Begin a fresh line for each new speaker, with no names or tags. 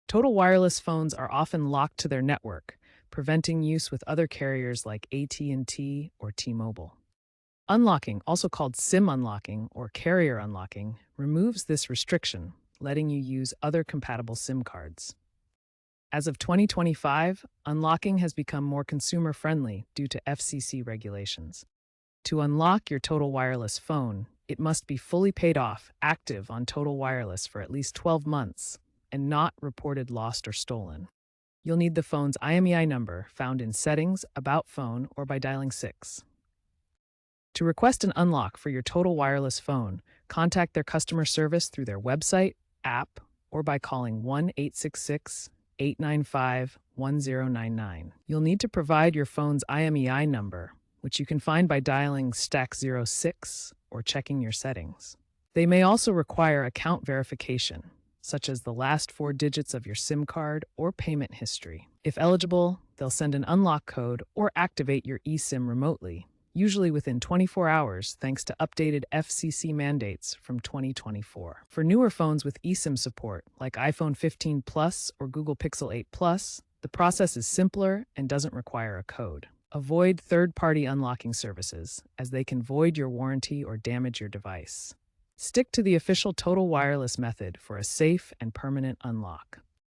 Total wireless phones are often locked to their network, preventing use with other carriers like AT&T or T-Mobile. Unlocking, also called SIM unlocking or carrier unlocking, removes this restriction, letting you use other compatible SIM cards. As of 2025, unlocking has become more consumer-friendly due to FCC regulations. To unlock your Total Wireless phone, it must be fully paid off, active on Total Wireless for at least 12 months, and not reported lost or stolen. You'll need the phone's IMEI number found in Settings, About Phone, or by dialing 6. To request an unlock for your Total Wireless phone, contact their customer service through their website, app, or by calling 1-866-895-1099. You'll need to provide your phone's IMEI number, which you can find by dialing *06 or checking your settings. They may also require account verification, such as the last 4 digits of your SIM card or payment history. If eligible, they'll send an unlock code or activate your eSIM remotely, usually within 24 hours thanks to updated FCC mandates from 2024. For newer phones with eSIM support, like iPhone 15 Plus or Google Pixel 8 Plus, the process is simpler and doesn't require a code. Avoid third-party unlocking services, as they can void your warranty or damage your device. Stick to the official Total Wireless method for a safe and permanent unlock.